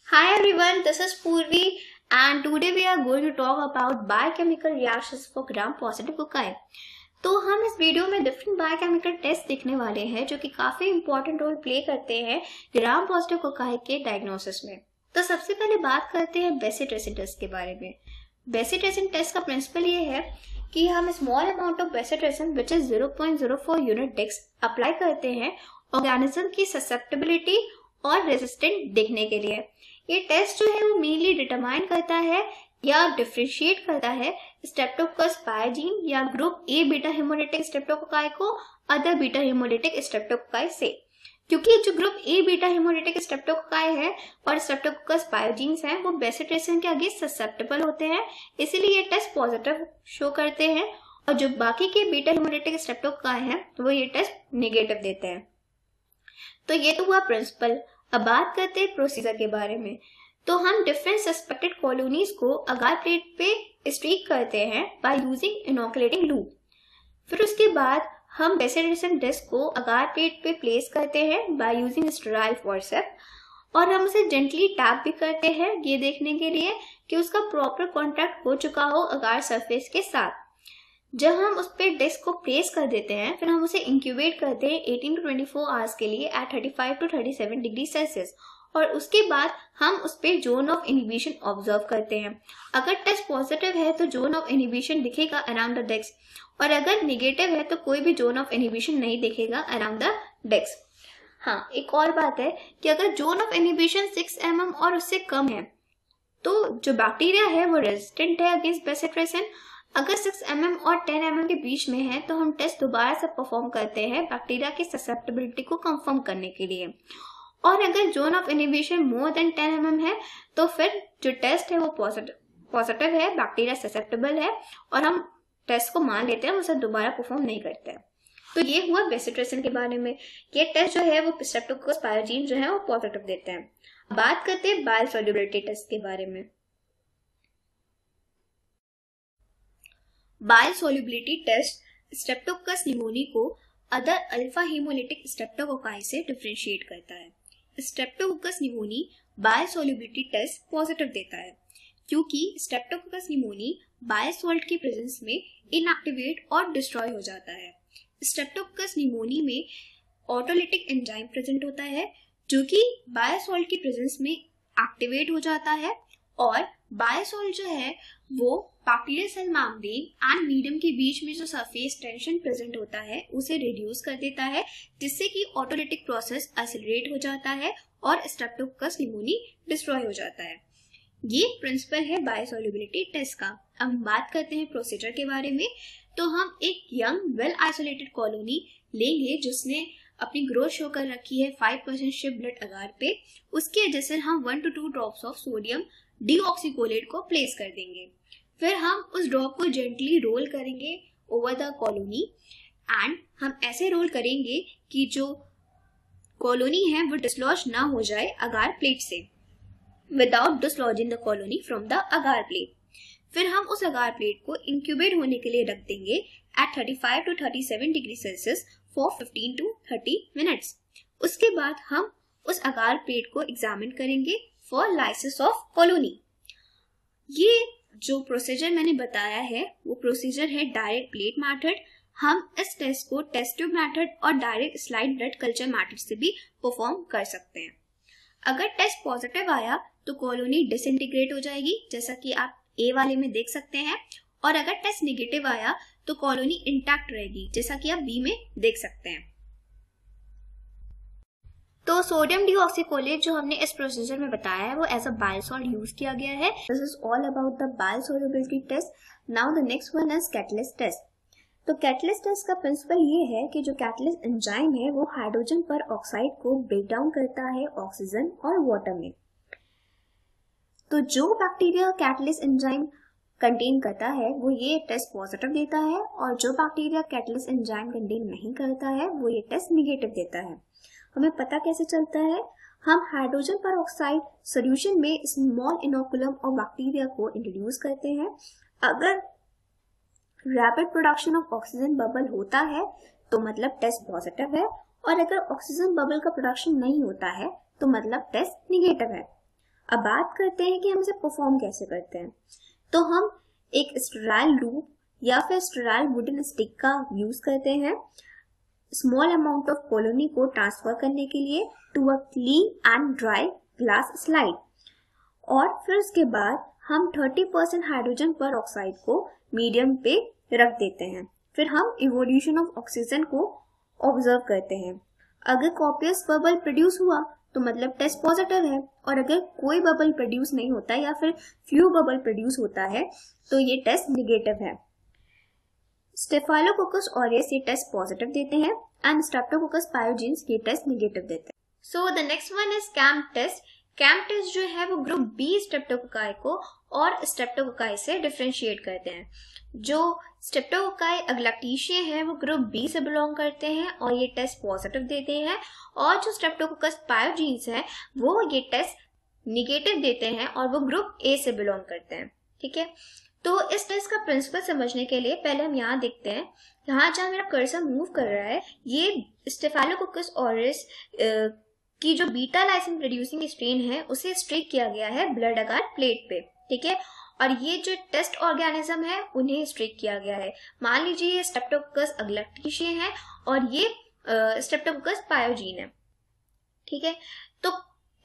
Hi everyone, this is Purvi and today we are going to talk about biochemical reactions for gram-positive cocci. तो हम इस video में different biochemical test देखने वाले हैं जो कि काफी इंपॉर्टेंट रोल प्ले करते हैं ग्राम पॉजिटिव कोकाई के डायग्नोसिस में। तो सबसे पहले बात करते हैं बेसिट्रेसिन टेस्ट के बारे में। बेसिट्रेसिन टेस्ट का प्रिंसिपल ये है कि हम small amount of bacitracin which is 0.04 unit डेक्स अप्लाई करते हैं ऑर्गेनिज्म की ससेप्टेबिलिटी और रेजिस्टेंट देखने के लिए। ये टेस्ट जो है वो मेनली डिटरमाइन करता है या डिफरेंशिएट करता है स्ट्रेप्टोकोकस पायजीन या group A beta hemolytic streptococci को अदर बीटा हेमोलिटिक स्ट्रेप्टोकोकाई से, क्योंकि जो group A beta hemolytic streptococci है और स्ट्रेप्टोकोकस पायोजीन्स हैं वो बेसिट्रेसिन के अगेंस्ट ससेप्टेबल होते हैं, इसीलिए ये टेस्ट पॉजिटिव शो करते हैं। और जो बाकी के बीटा हेमोलिटिक स्ट्रेप्टोकोकाई हैं तो वो ये टेस्ट नेगेटिव देते हैं। तो ये तो हुआ प्रिंसिपल। अब बात करते हैं प्रोसीजर के बारे में। तो हम डिफरेंट सस्पेक्टेड कॉलोनीज को अगार प्लेट पे स्ट्रीक करते हैं बाय यूजिंग इनोकुलेटिंग लूप। फिर उसके बाद हम बेसिट्रेसिन डिस्क को अगार प्लेट पे प्लेस करते हैं बाय यूजिंग स्टेराइल फॉर्सेप्स और हम उसे जेंटली टैप भी करते हैं ये देखने के लिए कि उसका प्रॉपर कॉन्टैक्ट हो चुका हो अगार सरफेस के साथ। जब हम उस पे डिस्क को प्लेस कर देते हैं फिर हम उसे इंक्यूबेट करते हैं 18 to 24 आवर्स के लिए एट 35 to 37 डिग्री सेल्सियस और उसके बाद हम उस पे जोन ऑफ इनहिबिशन ऑब्जर्व करते हैं। अगर टेस्ट पॉजिटिव है तो जोन ऑफ इनहिबिशन दिखेगा अराउंड द डिस्क और अगर निगेटिव है तो कोई भी जोन ऑफ इनहिबिशन नहीं दिखेगा अराउंड द डिस्क। हाँ, एक और बात है कि अगर जोन ऑफ इनहिबिशन 6 mm और उससे कम है तो जो बैक्टीरिया है वो रेजिस्टेंट है अगेंस्ट बेसिट्रेसिन। अगर 6 mm और 10 mm के बीच में है तो हम टेस्ट दोबारा से परफॉर्म करते हैं बैक्टीरिया की ससेप्टेबिलिटी को कंफर्म करने के लिए। और अगर zone of inhibition more than 10 mm है तो फिर जो टेस्ट है वो पॉजिटिव है, बैक्टीरिया ससेप्टेबल है और हम टेस्ट को मान लेते हैं, उसे दोबारा परफॉर्म नहीं करते हैं। तो ये हुआ बेसिट्रेसिन के बारे में। ये टेस्ट जो है वो स्ट्रेप्टोकोकस पायोजीन जो है वो पॉजिटिव देते हैं। बात करते हैं बायोसॉल्युबिलिटी टेस्ट के बारे में। बायोसॉल्युबिलिटी टेस्ट स्ट्रेप्टोकोकस निमोनी को अदर अल्फा हेमोलिटिक स्ट्रेप्टोकोकाई से डिफरेंशिएट करता है। स्ट्रेप्टोकोकस निमोनी बायोसॉल्युबिलिटी टेस्ट पॉजिटिव देता है क्योंकि स्ट्रेप्टोकोकस निमोनी बायोसॉल्ट की प्रेजेंस में इनएक्टिवेट और डिस्ट्रॉय हो जाता है। स्ट्रेप्टोकोकस निमोनी में ऑटोलिटिक एंजाइम प्रेजेंट होता है जो कि बायोसॉल्ट की प्रेजेंस में एक्टिवेट हो जाता है और बायोसॉल्ट जो है वो bacterial cell membrane and medium के बीच में जो सरफेस टेंशन प्रेजेंट होता है उसे रिड्यूस कर देता है, जिससे कि ऑटोलिटिक प्रोसेस एक्सेलरेट हो जाता है और स्ट्रेप्टोकोकस निमोनी डिस्ट्रॉय हो जाता है। ये प्रिंसिपल है बायोसॉल्युबिलिटी टेस्ट का। अब हम बात करते हैं प्रोसीजर के बारे में। तो हम एक यंग वेल आइसोलेटेड कॉलोनी लेंगे जिसने अपनी ग्रोथ शो कर रखी है 5% शिफ्ट ब्लड अगार पे। उसके वजह से हम 1 to 2 ड्रॉप्स ऑफ सोडियम डीऑक्सीकोलेट को प्लेस कर देंगे। फिर हम उस ड्रॉप को जेंटली रोल करेंगे ओवर द कॉलोनी एंड हम ऐसे रोल करेंगे कि जो कॉलोनी है वो डिसलॉज ना हो जाए अगार प्लेट से without dislodging the colony from the agar plate. फिर हम उस अगार प्लेट को इंक्यूबेट होने के लिए रख देंगे at 35 to 37 degree Celsius for 15 to 30 minutes. उसके बाद हम उस अगार प्लेट को एग्जामिन करेंगे फॉर लाइसिस ऑफ कॉलोनी। ये जो प्रोसीजर मैंने बताया है वो प्रोसीजर है डायरेक्ट प्लेट मेथड। हम इस टेस्ट को टेस्ट ट्यूब मेथड और direct slide blood culture method से भी परफॉर्म कर सकते हैं। अगर टेस्ट पॉजिटिव आया तो कॉलोनी डिसइंटीग्रेट हो जाएगी जैसा कि आप ए वाले में देख सकते हैं, और अगर टेस्ट नेगेटिव आया तो कॉलोनी इंटैक्ट रहेगी जैसा कि आप बी में देख सकते हैं। तो सोडियम डीऑक्सीकोलेट जो हमने इस प्रोसीजर में बताया है वो एज अ बायोसॉल्ट यूज किया गया है। This is all about the biosolubility test. Now the next one is catalyst test. तो कैटलिस्ट टेस्ट का प्रिंसिपल ये है कि जो कैटलिस्ट एंजाइम है वो हाइड्रोजन पर ऑक्साइड को ब्रेक डाउन करता है ऑक्सीजन और वाटर में। तो जो बैक्टीरिया कैटलिस्ट एंजाइम कंटेन करता है वो ये टेस्ट पॉजिटिव देता है और जो बैक्टीरिया कैटलिस्ट एंजाइम कंटेन नहीं करता है वो ये टेस्ट निगेटिव देता है। हमें पता कैसे चलता है? हम हाइड्रोजन पर ऑक्साइड सोल्यूशन में स्मॉल इनोकुलम और बैक्टीरिया को इंट्रोड्यूस करते हैं। अगर rapid production of oxygen bubble होता है तो मतलब टेस्ट पॉजिटिव है और अगर ऑक्सीजन बबल का प्रोडक्शन नहीं होता है तो मतलब टेस्ट निगेटिव है। अब बात करते हैं कि हम इसे परफॉर्म कैसे करते हैं। तो हम एक स्टेराइल लूप या फिर स्टेराइल वुडन स्टिक का यूज करते हैं स्मॉल अमाउंट ऑफ कॉलोनी को ट्रांसफर करने के लिए to a clean and dry glass slide, और फिर उसके बाद हम 30% हाइड्रोजन पर ऑक्साइड को मीडियम पे रख देते हैं। फिर हम इवोल्यूशन ऑफ ऑक्सीजन को ऑब्जर्व करते हैं। अगर कॉपियस बबल प्रोड्यूस हुआ तो मतलब टेस्ट पॉजिटिव है, और अगर कोई बबल प्रोड्यूस नहीं होता या फिर फ्यू बबल प्रोड्यूस होता है तो ये टेस्ट निगेटिव है। स्टेफाइलोकोकस ऑरियस ये टेस्ट पॉजिटिव देते हैं एंड स्ट्रेप्टोकोकस पायोजेन्स ये टेस्ट निगेटिव देते हैं। So the next one is CAMP test. Camp test जो है वो ग्रुप बी स्ट्रेप्टोकोकाई को और स्ट्रेप्टोकोकाई से डिफरेंशिएट करते हैं। जो स्ट्रेप्टोकोकाई अग्लैक्टिशिया है वो ग्रुप बी से बिलोंग करते हैं और ये टेस्ट पॉजिटिव देते हैं, और जो स्ट्रेप्टोकोकस पायोजेन्स है वो ये टेस्ट निगेटिव देते हैं और वो ग्रुप ए से बिलोंग करते हैं। ठीक है, तो इस टेस्ट का प्रिंसिपल समझने के लिए पहले हम यहाँ देखते हैं, यहाँ जहाँ मेरा कर्सर मूव कर रहा है ये स्टेफाइलोकोकस ऑरियस की जो बीटा लाइसिन प्रोड्यूसिंग स्ट्रेन है उसे स्ट्रिक किया गया है ब्लड अगार प्लेट पे। ठीक है, और ये जो टेस्ट ऑर्गेनिज्म है उन्हें स्ट्रिक किया गया है। मान लीजिए ये स्ट्रेप्टोकोकस अग्लैक्टिशिया है और ये स्ट्रेप्टोकोकस पायोजीन है। ठीक है, तो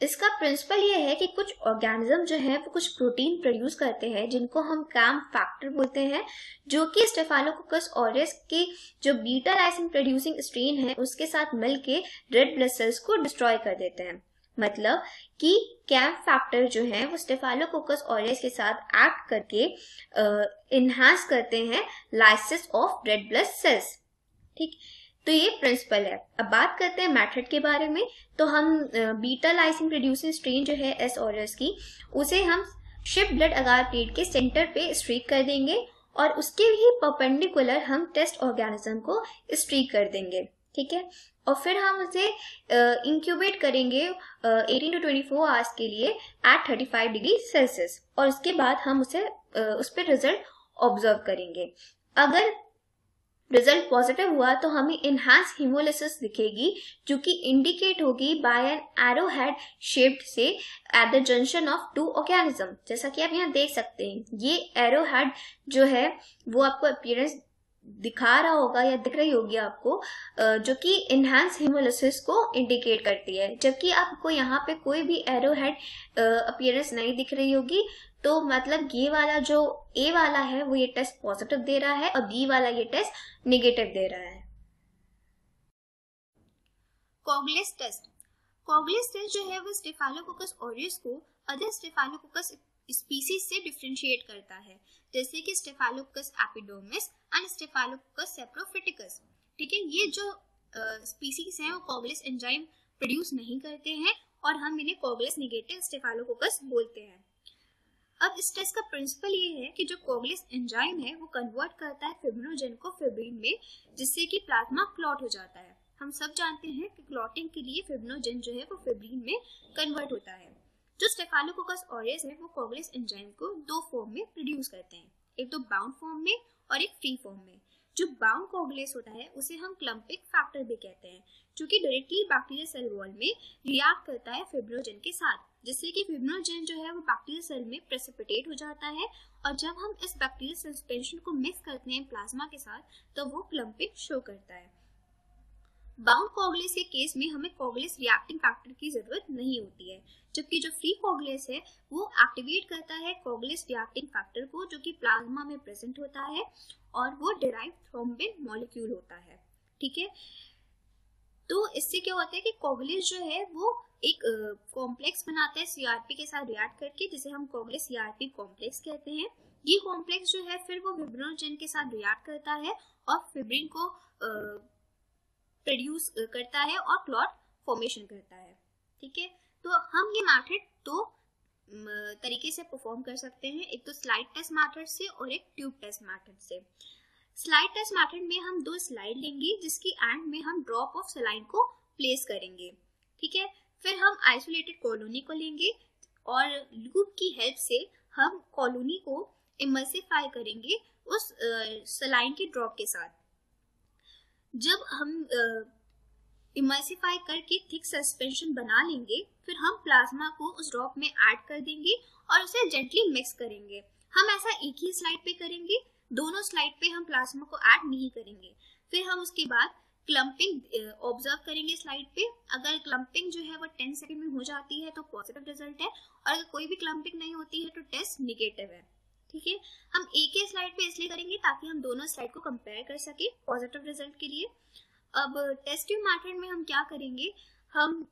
इसका प्रिंसिपल ये है कि कुछ ऑर्गेनिज्म जो है वो कुछ प्रोटीन प्रोड्यूस करते हैं जिनको हम कैम्प फैक्टर बोलते हैं, जो कि स्टेफाइलोकोकस ऑरियस के जो बीटा लाइसिन प्रोड्यूसिंग स्ट्रेन है उसके साथ मिलके रेड ब्लड सेल्स को डिस्ट्रॉय कर देते हैं। मतलब कि कैम्प फैक्टर जो है वो स्टेफाइलोकोकस ऑरियस के साथ एक्ट करके इनहांस करते हैं lysis of red blood cells. ठीक, तो ये प्रिंसिपल है। अब बात करते हैं मेथड के बारे में। तो हम बीटा लाइसिन प्रोड्यूसिंग स्ट्रेन जो है एस ऑरियस की, उसे हम शिफ्ट ब्लड अगार प्लेट के सेंटर पे स्ट्रीक कर देंगे और उसके ही परपेंडिकुलर हम टेस्ट ऑर्गेनिज्म को स्ट्रीक कर देंगे। ठीक है, और फिर हम उसे इंक्यूबेट करेंगे 18 to 24 आवर्स के लिए एट 35 डिग्री सेल्सियस, और उसके बाद हम उसे उस पर रिजल्ट ऑब्जर्व करेंगे। अगर रिजल्ट पॉजिटिव हुआ तो हमें इनहांस हीमोलिसिस दिखेगी, जो कि इंडिकेट होगी by an arrow head shaped से at the junction of two organism. जैसा कि आप यहाँ देख सकते हैं, ये एरो हेड जो है वो आपको अपीयरेंस दिखा रहा होगा या दिख रही होगी आपको, जो कि इनहांस हीमोलिसिस को इंडिकेट करती है। जबकि आपको यहाँ पे कोई भी एरो हेड अपीयरेंस नहीं दिख रही होगी, तो मतलब ये वाला जो ए वाला है वो ये टेस्ट पॉजिटिव दे रहा है और बी वाला ये टेस्ट नेगेटिव दे रहा है। कॉगलेस टेस्ट। कॉगलेस टेस्ट जो है वो स्टेफाइलोकोकस ऑरियस को अदर स्टेफाइलोकोकस स्पीसीज से डिफरेंशिएट करता है, जैसे कि स्टेफाइलोकोकस एपिडर्मिस एंड स्टेफाइलोकोकस सेप्रोफिटिकस। ठीक है, ये जो स्पीसीज हैं वो कॉगलेस एंजाइम प्रोड्यूस नहीं करते हैं और हम इन्हें कॉगलेस नेगेटिव स्टेफाइलोकोकस बोलते हैं। अब इस टेस्ट का प्रिंसिपल ये है कि जो कॉगलेस एंजाइम है वो कन्वर्ट करता है फिब्रिनोजेन को फिब्रिन में, जिससे कि प्लाज्मा क्लॉट हो जाता है। हम सब जानते हैं कि क्लॉटिंग के लिए फिब्रिनोजेन जो है वो फिब्रिन में कन्वर्ट होता है। जो स्टेफाइलोकोकस ऑरियस है वो कॉगलेस एंजाइम को दो फॉर्म में प्रोड्यूस करते हैं, एक तो बाउंड फॉर्म में और एक फ्री फॉर्म में। जो बाउंड कॉगलेस होता है उसे हम क्लम्पिक फैक्टर भी कहते हैं, जो कि डायरेक्टली बैक्टीरियल सेल वॉल में रिएक्ट करता है फिब्रिनोजेन के साथ, जिससे कि फिब्रिनोजेन जो है वो बैक्टीरियल सेल में प्रेसिपिटेट हो जाता है, और जब हम इस बैक्टीरियल सस्पेंशन को मिक्स करते हैं प्लाज्मा के साथ तो वो क्लम्पिक शो करता है। बाउंड कॉगलेस के केस में हमें कॉगलेस रिएक्टिंग फैक्टर की जरूरत नहीं होती है, जबकि जो फ्री कॉगलेस है वो एक्टिवेट करता है कॉगलेस रिएक्टिंग फैक्टर को, जो कि प्लाज्मा में प्रेजेंट होता है और वो डिराइव्ड थ्रोम्बिन मॉलिक्यूल होता है। ठीक है, तो इससे क्या होता है कि कॉगलेस जो है वो एक कॉम्प्लेक्स बनाता है सीआरपी के साथ रिएक्ट करके, जिसे हम कॉगलेस सीआरपी कॉम्प्लेक्स कहते हैं। ये कॉम्प्लेक्स जो है फिर वो फिब्रिनोजेन के साथ रिएक्ट करता है और फिब्रिन को प्रोड्यूस करता है और क्लॉट फॉर्मेशन करता है। ठीक है, तो हम ये मेथड दो तरीके से परफॉर्म कर सकते हैं, एक तो स्लाइड टेस्ट मेथड से और एक ट्यूब टेस्ट मेथड से। स्लाइड टेस्ट मेथड में हम दो स्लाइड लेंगे जिसकी एंड में हम ड्रॉप ऑफ सलाइन को प्लेस करेंगे। ठीक है, फिर हम आइसोलेटेड कॉलोनी को लेंगे और लूप की हेल्प से हम कॉलोनी को इमल्सिफाई करेंगे उस सलाइन के ड्रॉप के साथ। जब हम इमल्सिफाई करके थिक सस्पेंशन बना लेंगे। फिर हम प्लाज्मा को उस ड्रॉप में ऐड कर देंगे और उसे जेंटली मिक्स करेंगे। हम ऐसा एक ही स्लाइड पे करेंगे, दोनों स्लाइड पे हम प्लाज्मा को ऐड नहीं करेंगे। फिर हम उसके बाद क्लम्पिंग ऑब्जर्व करेंगे स्लाइड पे। अगर क्लम्पिंग जो है वो 10 सेकंड में हो जाती है तो पॉजिटिव रिजल्ट है, और अगर कोई भी क्लम्पिंग नहीं होती है तो टेस्ट निगेटिव है। ठीक है, हम एक ही स्लाइड पे इसलिए करेंगे ताकि हम दोनों स्लाइड को कंपेयर कर सके पॉजिटिव रिजल्ट के लिए। अब टेस्ट ट्यूब मेथड में हम क्या करेंगे, हम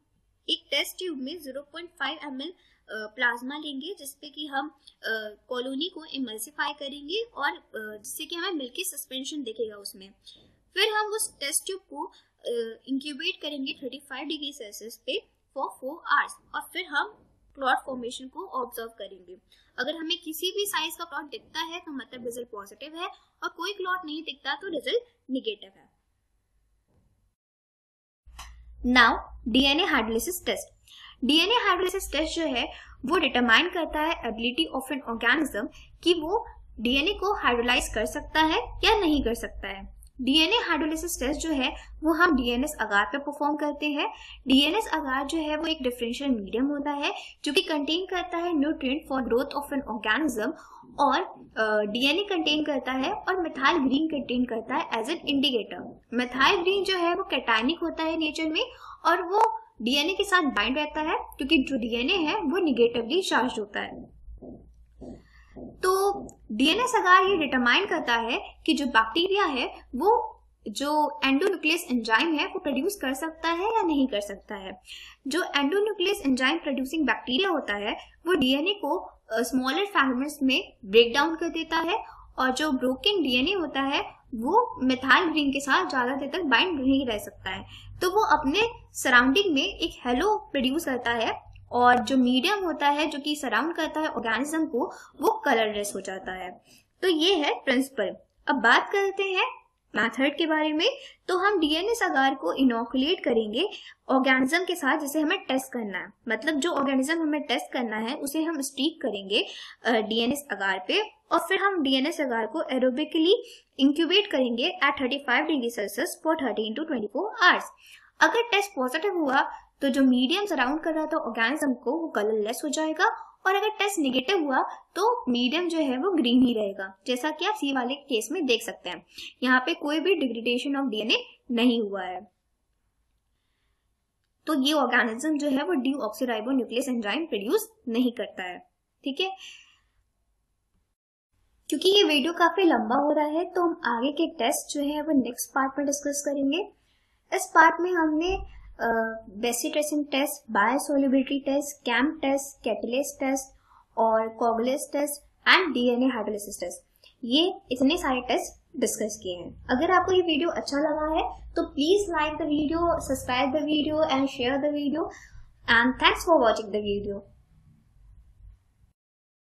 एक टेस्ट ट्यूब में 0.5 ml प्लाज्मा लेंगे, जिसपे कि हम कॉलोनी को इमल्सिफाई करेंगे और जिससे कि हमें मिल्की सस्पेंशन दिखेगा उसमें। फिर हम उस टेस्ट ट्यूब को इंक्यूबेट करेंगे 35 डिग्री सेल्सियस पे फॉर 4 आवर्स, और फिर हम क्लॉट फॉर्मेशन को ऑब्जर्व करेंगे। अगर हमें किसी भी साइज का क्लॉट दिखता है तो मतलब रिजल्ट पॉजिटिव है, और कोई क्लॉट नहीं दिखता तो रिजल्ट निगेटिव है। Now DNA hydrolysis test. DNA hydrolysis test जो है वो डिटरमाइन करता है एबिलिटी ऑफ एन ऑर्गेनिज्म कि वो डीएनए को हाइड्रोलाइज कर सकता है या नहीं कर सकता है। डीएनए हाइड्रोलाइसिस टेस्ट जो है वो हम डीएनएस अगार पे परफॉर्म करते हैं। डीएनएस अगार जो है वो एक डिफरेंशियल मीडियम होता है जो कि कंटेन करता है nutrient for growth of an organism, और डीएनए कंटेन करता है और मिथाइल ग्रीन कंटेन करता है as an indicator. Methyl green जो है वो कैटायनिक होता है नेचर में, और वो डीएनए के साथ बाइंड रहता है क्योंकि जो डीएनए है वो निगेटिवली चार्ज होता है। तो डीएनएस अगार ये डिटरमाइन करता है कि जो बैक्टीरिया है वो जो एंडोन्यूक्लियस एंजाइम है वो प्रोड्यूस कर सकता है या नहीं कर सकता है। जो एंडोन्यूक्लियस एंजाइम प्रोड्यूसिंग बैक्टीरिया होता है वो डीएनए को स्मॉलर फ्रैगमेंट्स में ब्रेक डाउन कर देता है, और जो ब्रोकन डीएनए होता है वो मिथाइल ग्रीन के साथ ज्यादा देर तक बाइंड नहीं रह सकता है, तो वो अपने सराउंडिंग में एक हेलो प्रोड्यूस करता है, और जो मीडियम होता है जो कि सराउंड करता है ऑर्गेनिज्म को वो कलरलेस हो जाता है। तो ये है प्रिंसिपल। अब बात करते हैं मेथड के बारे में। तो हम डीएनएस अगार को इनोकुलेट करेंगे ऑर्गेनिज्म के साथ जिसे हमें टेस्ट करना है। मतलब जो ऑर्गेनिज्म हमें टेस्ट करना है उसे हम स्टीक करेंगे डीएनएस अगार पे, और फिर हम डीएनएस अगार को एरोबिकली इंक्यूबेट करेंगे at 35 degree Celsius for 13 to 24 hours. अगर टेस्ट पॉजिटिव हुआ तो जो मीडियम सराउंड कर रहा था ऑर्गेनिज्म को वो कलरलेस हो जाएगा, और अगर टेस्ट निगेटिव हुआ तो मीडियम जो है वो ग्रीन ही रहेगा, जैसा कि आप सी वाले केस में देख सकते हैं। यहाँ पे कोई भी डिग्रेडेशन ऑफ डीएनए नहीं हुआ है। तो ये ऑर्गेनिज्म जो है वो डीऑक्सीराइबोन्यूक्लियस एंजाइम प्रोड्यूस नहीं करता है। ठीक है, क्योंकि ये वीडियो काफी लंबा हो रहा है तो हम आगे के टेस्ट जो है वो नेक्स्ट पार्ट में डिस्कस करेंगे। इस पार्ट में हमने basic tracing test, biosolubility test, camp test, catalase test और coagulase test and DNA hydrolysis test, ये इतने सारे टेस्ट डिस्कस किए हैं। अगर आपको ये वीडियो अच्छा लगा है तो please like the video, subscribe the video and share the video, and thanks for watching the video.